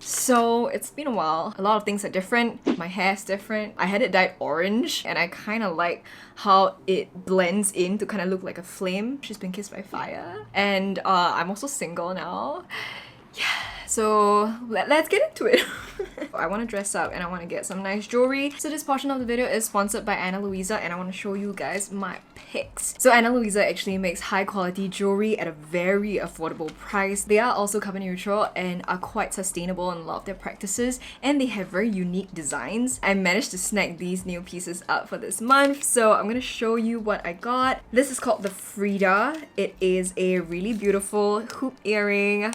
So it's been a while. A lot of things are different. My hair's different. I had it dyed orange and I kind of like how it blends in to kind of look like a flame. She's been kissed by fire. And I'm also single now. Yeah, so let's get into it. I want to dress up and I want to get some nice jewelry. So this portion of the video is sponsored by LUISA and I want to show you guys my picks. So LUISA actually makes high quality jewelry at a very affordable price. They are also carbon neutral and are quite sustainable in a lot of their practices, and they have very unique designs. I managed to snag these new pieces up for this month, so I'm gonna show you what I got. This is called the Frida. It is a really beautiful hoop earring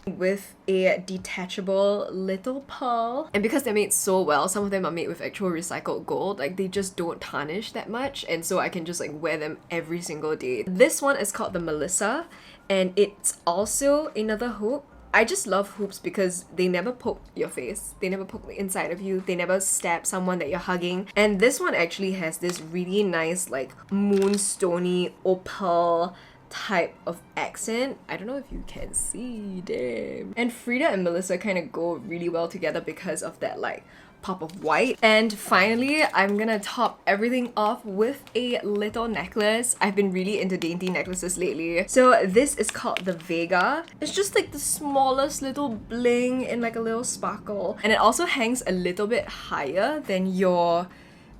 with a detachable little pearl, and because they're made so well, some of them are made with actual recycled gold, like they just don't tarnish that much, and so I can just like wear them every single day. This one is called the Melissa, and it's also another hoop. I just love hoops because they never poke your face, they never poke the inside of you, they never stab someone that you're hugging. And this one actually has this really nice like moonstony opal type of accent. I don't know if you can see them. And Frida and Melissa kind of go really well together because of that like pop of white. And finally, I'm gonna top everything off with a little necklace. I've been really into dainty necklaces lately. So this is called the Vega. It's just like the smallest little bling and like a little sparkle. And it also hangs a little bit higher than your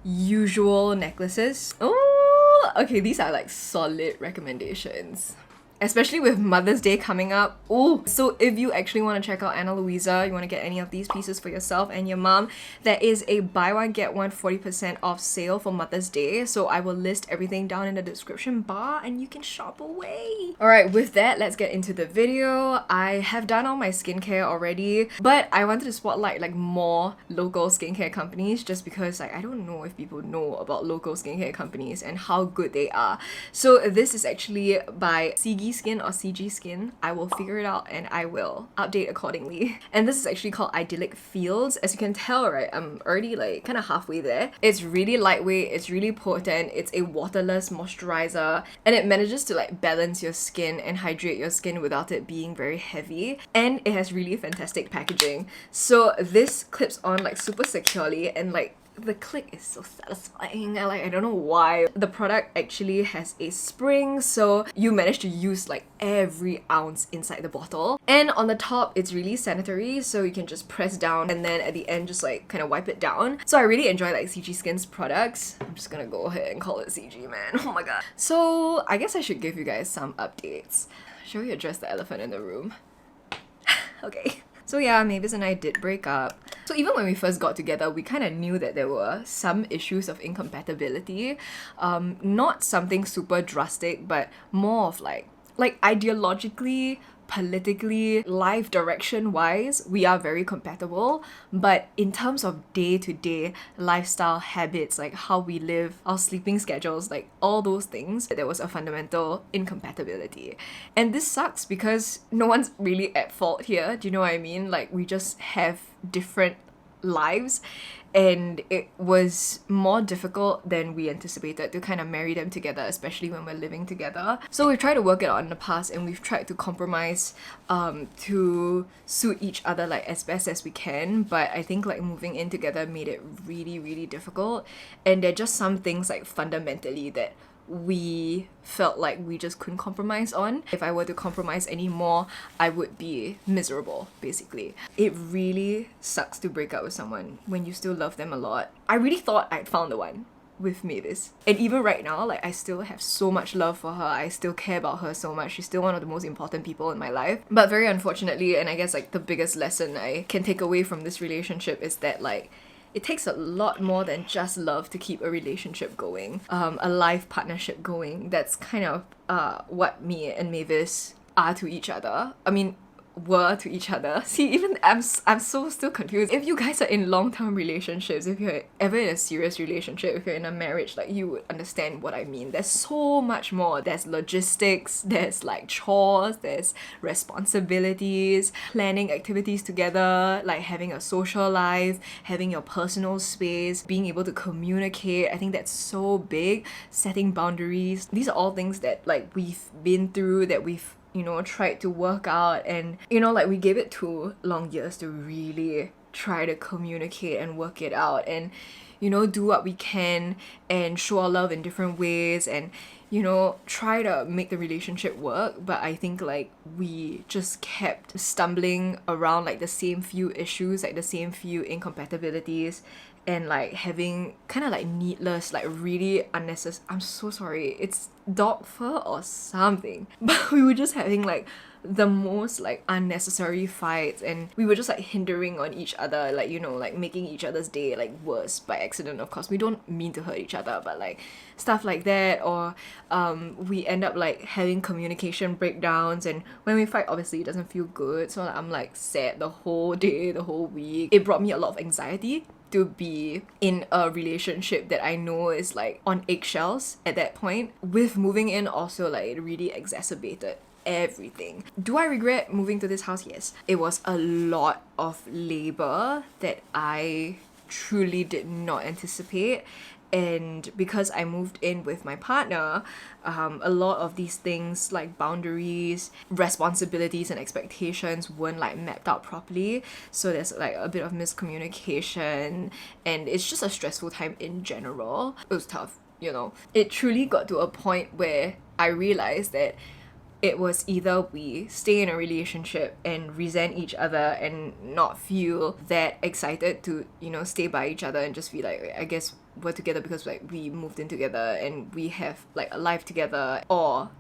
usual necklaces. Oh, okay, these are like solid recommendations, especially with Mother's Day coming up. Oh, so if you actually want to check out LUISA, you want to get any of these pieces for yourself and your mom, there is a buy one get one 40% off sale for Mother's Day. So I will list everything down in the description bar and you can shop away. Alright, with that, let's get into the video. I have done all my skincare already, but I wanted to spotlight like more local skincare companies just because like I don't know if people know about local skincare companies and how good they are. So this is actually by Sigi Skin or Sigi Skin. I will figure it out and I will update accordingly. And this is actually called Idyllic Fields. As you can tell, right, I'm already like kind of halfway there. It's really lightweight, it's really potent, it's a waterless moisturizer, and it manages to like balance your skin and hydrate your skin without it being very heavy. And it has really fantastic packaging. So this clips on like super securely, and like the click is so satisfying. I don't know why. The product actually has a spring, so you manage to use like every ounce inside the bottle. And on the top, it's really sanitary, so you can just press down and then at the end just like kind of wipe it down. So I really enjoy like Sigi Skin's products. I'm just gonna go ahead and call it Sigi, man. Oh my god. So I guess I should give you guys some updates. Shall we address the elephant in the room? Okay. So yeah, Mavis and I did break up. So even when we first got together, we kind of knew that there were some issues of incompatibility. Not something super drastic, but more of like ideologically, politically, life direction wise, we are very compatible. But in terms of day-to-day lifestyle habits, like how we live, our sleeping schedules, like all those things, there was a fundamental incompatibility. And this sucks because no one's really at fault here. Do you know what I mean? Like we just have different lives, and it was more difficult than we anticipated to kind of marry them together, especially when we're living together. So we've tried to work it out in the past, and we've tried to compromise to suit each other like as best as we can, but I think like moving in together made it really, really difficult. And there are just some things like fundamentally that we felt like we just couldn't compromise on. If I were to compromise anymore, I would be miserable, basically. It really sucks to break up with someone when you still love them a lot. I really thought I'd found the one with Mavis. And even right now, like I still have so much love for her. I still care about her so much. She's still one of the most important people in my life. But very unfortunately, and I guess like the biggest lesson I can take away from this relationship is that like it takes a lot more than just love to keep a relationship going, a life partnership going. That's kind of what me and Mavis are to each other. I mean, were to each other. See, even I'm so still confused. If you guys are in long-term relationships, if you're ever in a serious relationship, if you're in a marriage, like you would understand what I mean. There's so much more. There's logistics, there's like chores, there's responsibilities, planning activities together, like having a social life, having your personal space, being able to communicate. I think that's so big. Setting boundaries. These are all things that like we've been through, that we've you know, tried to work out, and, you know, like we gave it 2 long years to really try to communicate and work it out, and, you know, do what we can and show our love in different ways, and, you know, try to make the relationship work. But I think like we just kept stumbling around like the same few issues, like the same few incompatibilities, and like having kind of like needless, like really unnecessary, I'm so sorry, it's dog fur or something, but we were just having like the most like unnecessary fights, and we were just like hindering on each other, like, you know, like making each other's day like worse by accident. Of course, we don't mean to hurt each other, but like stuff like that. Or we end up like having communication breakdowns, and when we fight, obviously it doesn't feel good, so like, I'm like sad the whole day, the whole week. It brought me a lot of anxiety to be in a relationship that I know is like on eggshells at that point. With moving in also, like it really exacerbated everything. Do I regret moving to this house? Yes. It was a lot of labor that I truly did not anticipate, and because I moved in with my partner, a lot of these things like boundaries, responsibilities and expectations weren't like mapped out properly, so there's like a bit of miscommunication, and it's just a stressful time in general. It was tough, you know. It truly got to a point where I realized that it was either we stay in a relationship and resent each other and not feel that excited to, you know, stay by each other and just feel like, I guess we're together because like we moved in together and we have like a life together, or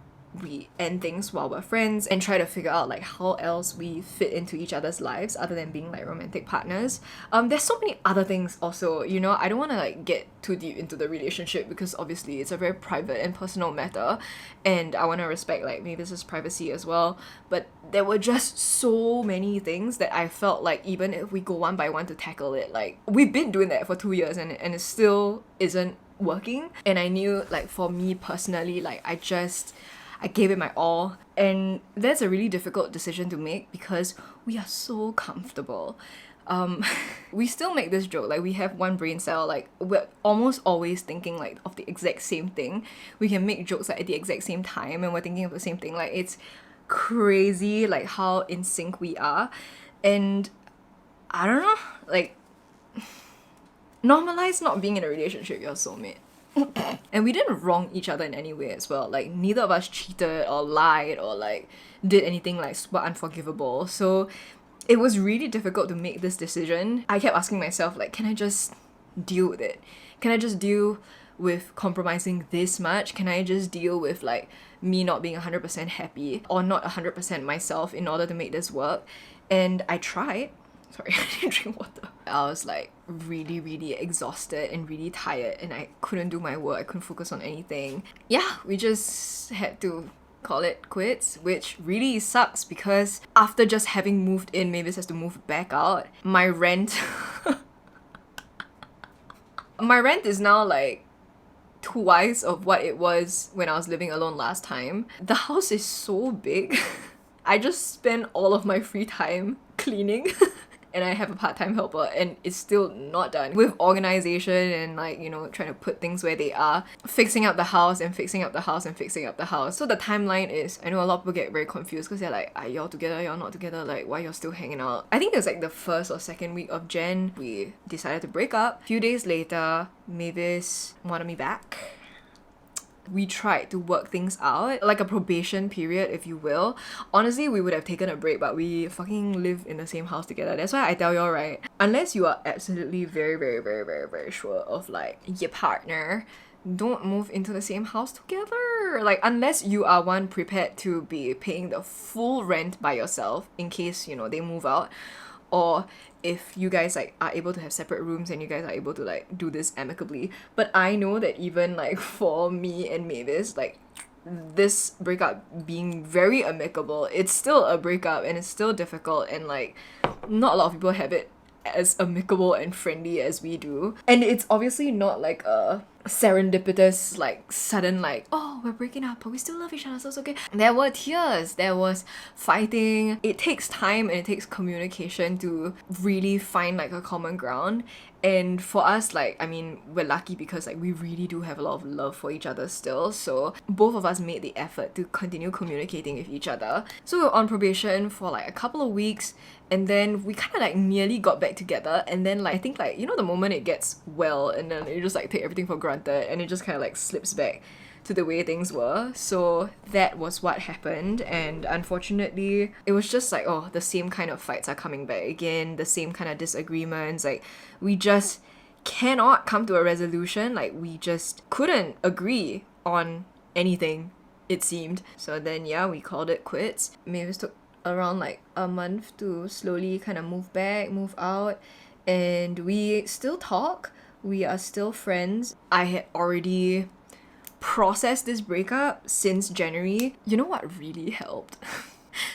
we end things while we're friends and try to figure out like how else we fit into each other's lives other than being like romantic partners. There's so many other things also, you know. I don't want to like get too deep into the relationship because obviously it's a very private and personal matter, and I want to respect like maybe this is privacy as well. But there were just so many things that I felt like even if we go one by one to tackle it, like we've been doing that for 2 years and it still isn't working. And I knew like for me personally, like I gave it my all, and that's a really difficult decision to make because we are so comfortable. We still make this joke, like we have one brain cell, like we're almost always thinking like of the exact same thing. We can make jokes like at the exact same time and we're thinking of the same thing. Like it's crazy like how in sync we are. And I don't know, like normalize not being in a relationship with your soulmate. And we didn't wrong each other in any way as well. Like neither of us cheated or lied or like did anything like super unforgivable. So it was really difficult to make this decision. I kept asking myself like, can I just deal with it? Can I just deal with compromising this much? Can I just deal with like me not being 100% happy or not 100% myself in order to make this work? And I tried. Sorry, I didn't drink water. I was like really, really exhausted and really tired, and I couldn't do my work. I couldn't focus on anything. Yeah, we just had to call it quits, which really sucks because after just having moved in, Mavis has to move back out. My rent is now like twice of what it was when I was living alone last time. The house is so big. I just spend all of my free time cleaning. And I have a part-time helper and it's still not done. With organization and like, you know, trying to put things where they are, fixing up the house and fixing up the house and fixing up the house. So the timeline is, I know a lot of people get very confused because they're like, are y'all together, y'all not together, like why y'all still hanging out? I think it was like the 1st or 2nd week of Jan, we decided to break up. A few days later, Mavis wanted me back. We tried to work things out, like a probation period, if you will. Honestly, we would have taken a break, but we fucking live in the same house together. That's why I tell y'all, right? Unless you are absolutely very, very, very, very, very sure of like your partner, don't move into the same house together. Like unless you are one prepared to be paying the full rent by yourself in case, you know, they move out. Or if you guys like are able to have separate rooms and you guys are able to like do this amicably. But I know that even like for me and Mavis, like this breakup being very amicable, it's still a breakup and it's still difficult, and like not a lot of people have it as amicable and friendly as we do. And it's obviously not like a serendipitous, like sudden, like, oh, we're breaking up, but we still love each other, so it's okay. There were tears, there was fighting. It takes time and it takes communication to really find like a common ground. And for us, like, I mean, we're lucky because like we really do have a lot of love for each other still. So both of us made the effort to continue communicating with each other. So we were on probation for like a couple of weeks, and then we kind of like nearly got back together. And then like, I think like, you know, the moment it gets well and then you just like take everything for granted and it just kind of like slips back to the way things were. So that was what happened, and unfortunately it was just like, oh, the same kind of fights are coming back again, the same kind of disagreements. Like, we just cannot come to a resolution. Like, we just couldn't agree on anything, it seemed. So then yeah, we called it quits. Mavis took around like a month to slowly kind of move out, and we still talk, we are still friends. I had already processed this breakup since January. You know what really helped?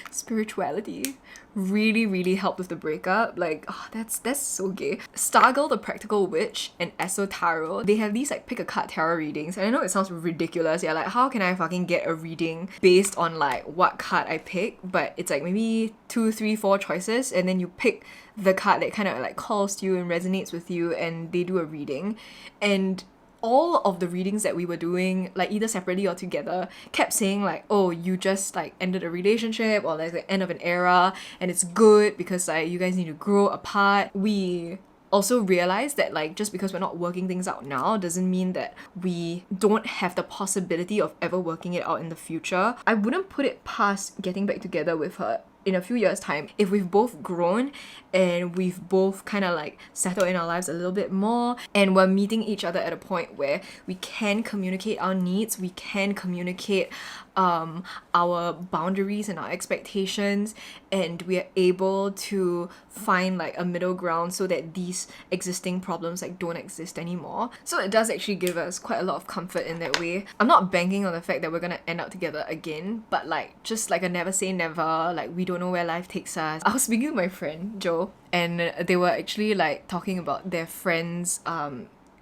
Spirituality really helped with the breakup. Like, oh, that's so gay. Stargirl, the Practical Witch, and Esotarot, they have these like pick a card tarot readings, and I know it sounds ridiculous. Yeah, like, how can I fucking get a reading based on like what card I pick? But it's like maybe 2, 3, 4 choices, and then you pick the card that kind of like calls to you and resonates with you, and they do a reading. And all of the readings that we were doing, like either separately or together, kept saying like, oh, you just like ended a relationship, or like the end of an era, and it's good because like you guys need to grow apart. We also realized that like just because we're not working things out now doesn't mean that we don't have the possibility of ever working it out in the future. I wouldn't put it past getting back together with her in a few years' time if we've both grown and we've both kind of like settled in our lives a little bit more, and we're meeting each other at a point where we can communicate our needs, we can communicate our boundaries and our expectations, and we are able to find like a middle ground so that these existing problems like don't exist anymore. So it does actually give us quite a lot of comfort in that way. I'm not banking on the fact that we're gonna end up together again, but like just like a never say never. Like, we don't know where life takes us. I was speaking with my friend Jo, and they were actually like talking about their friends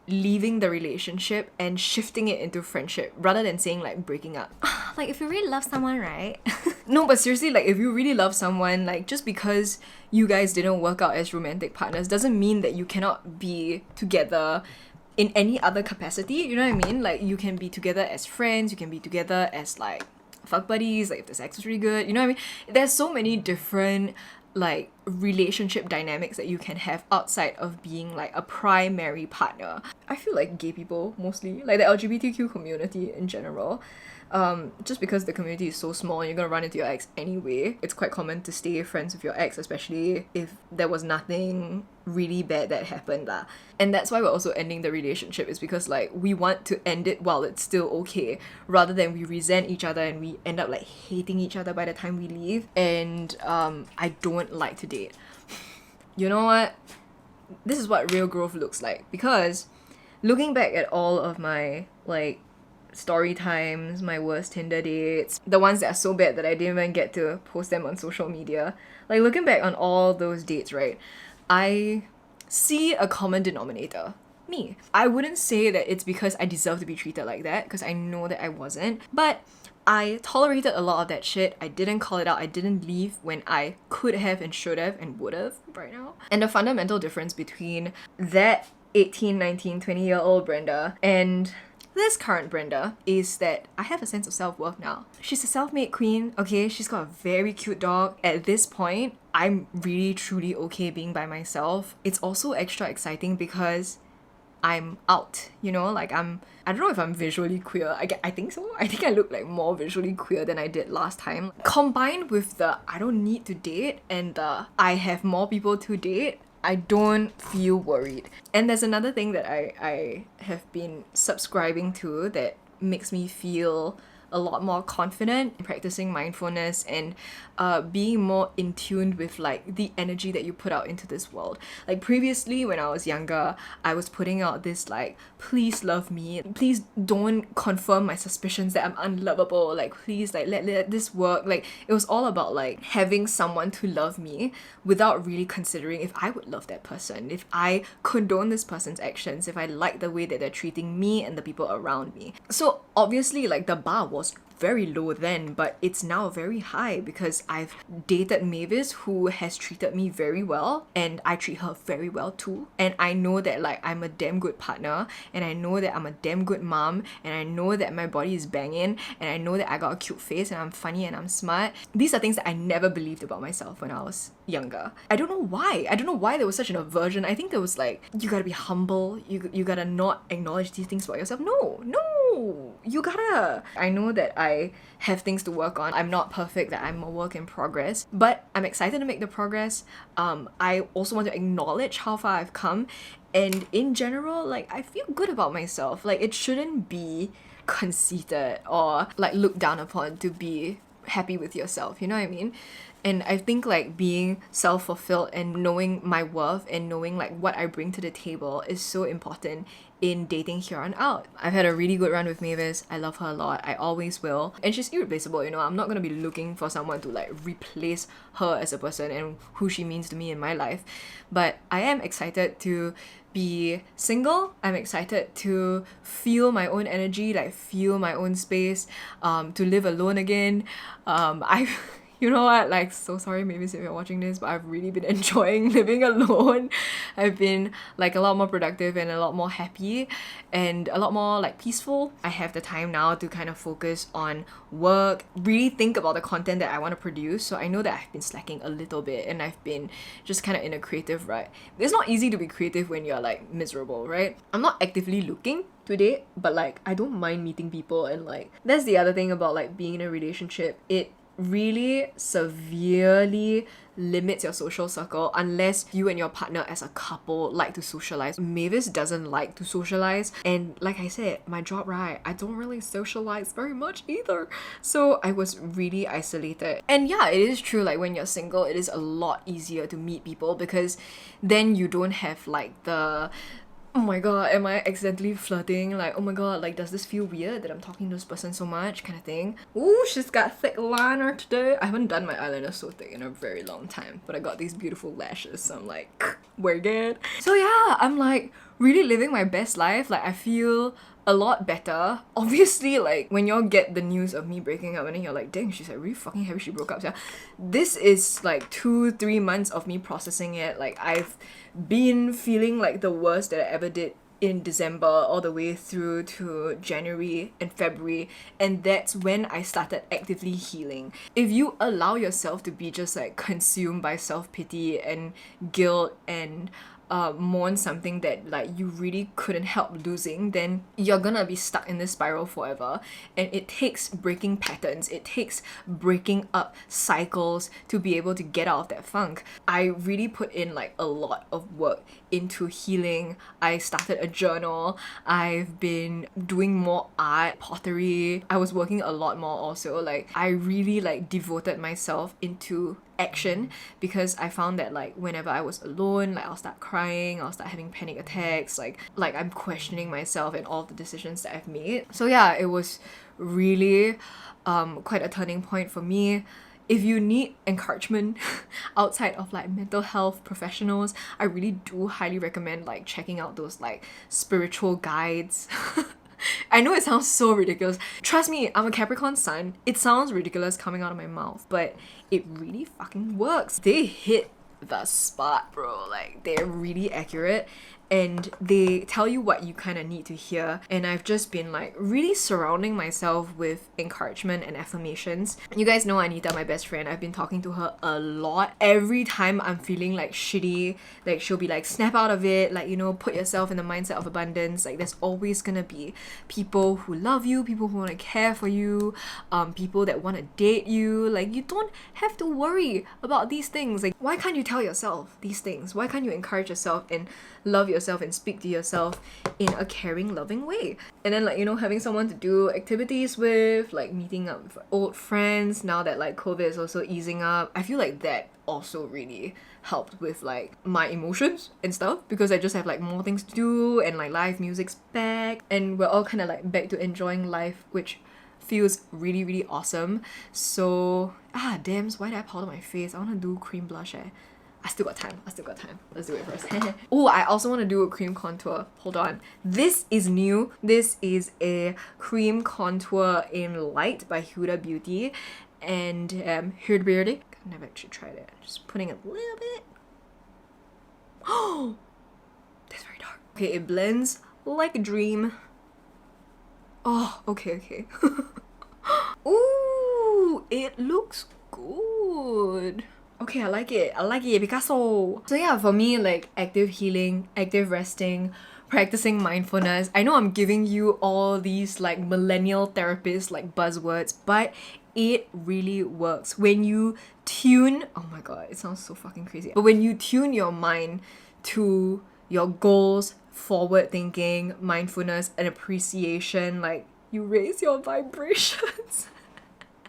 leaving the relationship and shifting it into friendship rather than saying like breaking up. Like, if you really love someone, right? No, but seriously, like if you really love someone, like just because you guys didn't work out as romantic partners doesn't mean that you cannot be together in any other capacity, you know what I mean? Like, you can be together as friends, you can be together as like fuck buddies, like if the sex is really good, you know what I mean? There's so many different like relationship dynamics that you can have outside of being like a primary partner. I feel like gay people mostly, like the LGBTQ community in general, just because the community is so small and you're gonna run into your ex anyway, it's quite common to stay friends with your ex, especially if there was nothing really bad that happened lah. And that's why we're also ending the relationship, is because like we want to end it while it's still okay, rather than we resent each other and we end up like hating each other by the time we leave. And I don't like to date. You know what? This is what real growth looks like, because looking back at all of my like story times, my worst Tinder dates, the ones that are so bad that I didn't even get to post them on social media, like looking back on all those dates, right, I see a common denominator: me. I wouldn't say that it's because I deserve to be treated like that, because I know that I wasn't, but I tolerated a lot of that shit. I didn't call it out. I didn't leave when I could have and should have and would have right now. And the fundamental difference between that 18, 19, 20-year-old Brenda and this current Brenda is that I have a sense of self-worth now. She's a self-made queen, okay? She's got a very cute dog. At this point, I'm really truly okay being by myself. It's also extra exciting because I'm out, you know? Like, I don't know if I'm visually queer. I think so. I think I look like more visually queer than I did last time. Combined with the I don't need to date and the I have more people to date, I don't feel worried. And there's another thing that I have been subscribing to that makes me feel a lot more confident in practicing mindfulness and being more in tune with like the energy that you put out into this world. Like previously when I was younger, I was putting out this like, please love me, please don't confirm my suspicions that I'm unlovable, like please like let this work. Like it was all about like having someone to love me without really considering if I would love that person, if I condone this person's actions, if I like the way that they're treating me and the people around me. So obviously like the bar was very low then, but it's now very high because I've dated Mavis who has treated me very well and I treat her very well too. And I know that like I'm a damn good partner, and I know that I'm a damn good mom, and I know that my body is banging, and I know that I got a cute face and I'm funny and I'm smart. These are things that I never believed about myself when I was younger. I don't know why there was such an aversion. I think there was like, you gotta be humble, you gotta not acknowledge these things about yourself. No, you gotta. I know that I have things to work on. I'm not perfect, that I'm a work in progress, but I'm excited to make the progress. I also want to acknowledge how far I've come, and in general, like I feel good about myself. Like it shouldn't be conceited or like looked down upon to be happy with yourself, you know what I mean? And I think like being self-fulfilled and knowing my worth and knowing like what I bring to the table is so important in dating here on out. I've had a really good run with Mavis. I love her a lot. I always will. And she's irreplaceable, you know. I'm not gonna be looking for someone to like replace her as a person and who she means to me in my life. But I am excited to be single. I'm excited to feel my own energy, like feel my own space, to live alone again. You know what, like, so sorry maybe if you're watching this, but I've really been enjoying living alone. I've been like a lot more productive and a lot more happy and a lot more like peaceful. I have the time now to kind of focus on work, really think about the content that I want to produce. So I know that I've been slacking a little bit and I've been just kind of in a creative rut. It's not easy to be creative when you're like miserable, right? I'm not actively looking to date, but like I don't mind meeting people, and like that's the other thing about like being in a relationship. It really severely limits your social circle unless you and your partner as a couple like to socialize. Mavis doesn't like to socialize, and like I said, my job, right, I don't really socialize very much either, so I was really isolated. And yeah, it is true, like when you're single it is a lot easier to meet people because then you don't have like the oh my god, am I accidentally flirting? Like, oh my god, like, does this feel weird that I'm talking to this person so much kind of thing? Ooh, she's got thick liner today. I haven't done my eyeliner so thick in a very long time, but I got these beautiful lashes, so I'm like, we're good. So yeah, I'm like really living my best life. Like, I feel a lot better. Obviously, like when y'all get the news of me breaking up and then you're like, dang, she's like really fucking happy she broke up. So this is like 2-3 months of me processing it. Like I've been feeling like the worst that I ever did in December all the way through to January and February, and that's when I started actively healing. If you allow yourself to be just like consumed by self-pity and guilt and mourn something that like you really couldn't help losing, then you're gonna be stuck in this spiral forever. And it takes breaking patterns, it takes breaking up cycles to be able to get out of that funk. I really put in like a lot of work into healing. I started a journal, I've been doing more art, pottery, I was working a lot more also. Like I really like devoted myself into action because I found that like whenever I was alone, like I'll start crying, I'll start having panic attacks, like I'm questioning myself and all the decisions that I've made. So yeah, it was really quite a turning point for me. If you need encouragement outside of like mental health professionals, I really do highly recommend like checking out those like spiritual guides. I know it sounds so ridiculous. Trust me, I'm a Capricorn sun. It sounds ridiculous coming out of my mouth, but it really fucking works. They hit the spot, bro. Like, they're really accurate and they tell you what you kind of need to hear. And I've just been like really surrounding myself with encouragement and affirmations. You guys know Anita, my best friend. I've been talking to her a lot. Every time I'm feeling like shitty, like she'll be like, snap out of it, like, you know, put yourself in the mindset of abundance. Like there's always gonna be people who love you, people who want to care for you, people that want to date you. Like you don't have to worry about these things. Like why can't you tell yourself these things? Why can't you encourage yourself and love yourself yourself and speak to yourself in a caring, loving way. And then like, you know, having someone to do activities with, like meeting up with old friends now that like COVID is also easing up. I feel like that also really helped with like my emotions and stuff, because I just have like more things to do and like live music's back and we're all kind of like back to enjoying life, which feels really, really awesome. So damn, why did I powder my face? I want to do cream blush. I still got time. Let's do it first. Oh, I also want to do a cream contour. Hold on. This is new. This is a cream contour in Light by Huda Beauty. And Idyllic. I've never actually tried it. Just putting a little bit. Oh, that's very dark. Okay, it blends like a dream. Oh, okay. Ooh, it looks good. Okay, I like it, Picasso. So yeah, for me, like active healing, active resting, practicing mindfulness. I know I'm giving you all these like millennial therapists like buzzwords, but it really works. When you tune, oh my god, it sounds so fucking crazy. But when you tune your mind to your goals, forward thinking, mindfulness, and appreciation, like you raise your vibrations.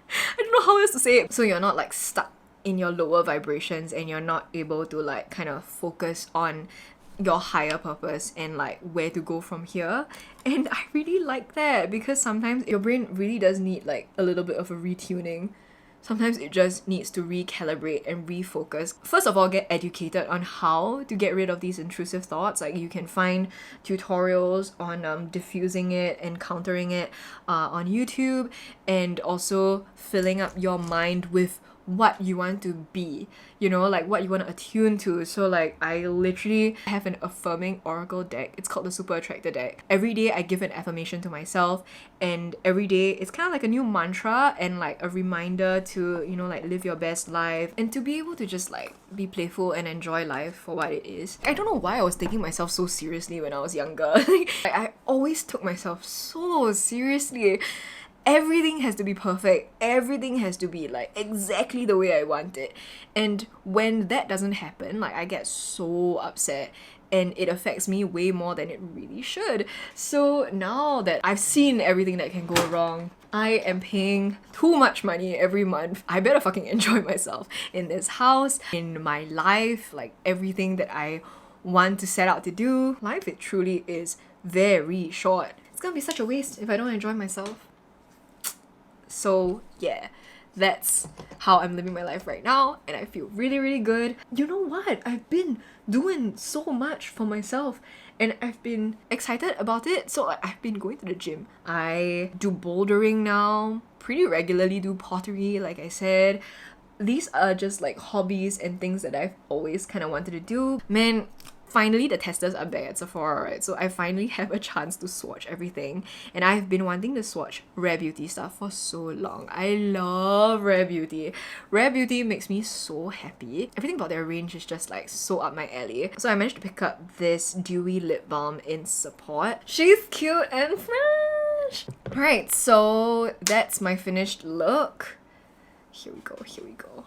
I don't know how else to say it. So you're not like stuck in your lower vibrations and you're not able to like kind of focus on your higher purpose and like where to go from here. And I really like that, because sometimes your brain really does need like a little bit of a retuning. Sometimes it just needs to recalibrate and refocus. First of all, get educated on how to get rid of these intrusive thoughts. Like you can find tutorials on diffusing it and countering it on YouTube, and also filling up your mind with what you want to be, you know, like what you want to attune to. So like I literally have an affirming oracle deck. It's called the Super Attractor deck. Every day I give an affirmation to myself, and every day it's kind of like a new mantra and like a reminder to, you know, like live your best life and to be able to just like be playful and enjoy life for what it is. I don't know why I was taking myself so seriously when I was younger. I always took myself so seriously. Everything has to be perfect. Everything has to be like exactly the way I want it. And when that doesn't happen, like I get so upset and it affects me way more than it really should. So now that I've seen everything that can go wrong, I am paying too much money every month. I better fucking enjoy myself in this house, in my life, like everything that I want to set out to do. Life, it truly is very short. It's gonna be such a waste if I don't enjoy myself. So yeah, that's how I'm living my life right now, and I feel really, really good. You know what? I've been doing so much for myself and I've been excited about it. So I've been going to the gym. I do bouldering now, pretty regularly do pottery, like I said. These are just like hobbies and things that I've always kind of wanted to do. Man, finally the testers are back at Sephora, right? So I finally have a chance to swatch everything, and I've been wanting to swatch Rare Beauty stuff for so long. I love Rare Beauty. Rare Beauty makes me so happy. Everything about their range is just like so up my alley. So I managed to pick up this Dewy lip balm in Support. She's cute and fresh! Right, so that's my finished look. Here we go.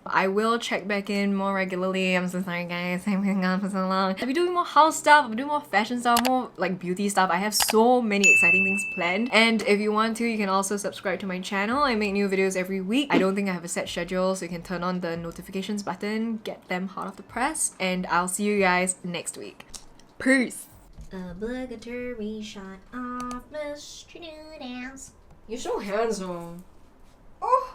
I will check back in more regularly. I'm so sorry guys, I've been gone for so long. I'll be doing more house stuff, I'll be doing more fashion stuff, more like beauty stuff. I have so many exciting things planned. And if you want to, you can also subscribe to my channel. I make new videos every week. I don't think I have a set schedule, so you can turn on the notifications button, get them hot off the press, and I'll see you guys next week. Peace! Obligatory shot of Mr. Noodles. You're so handsome.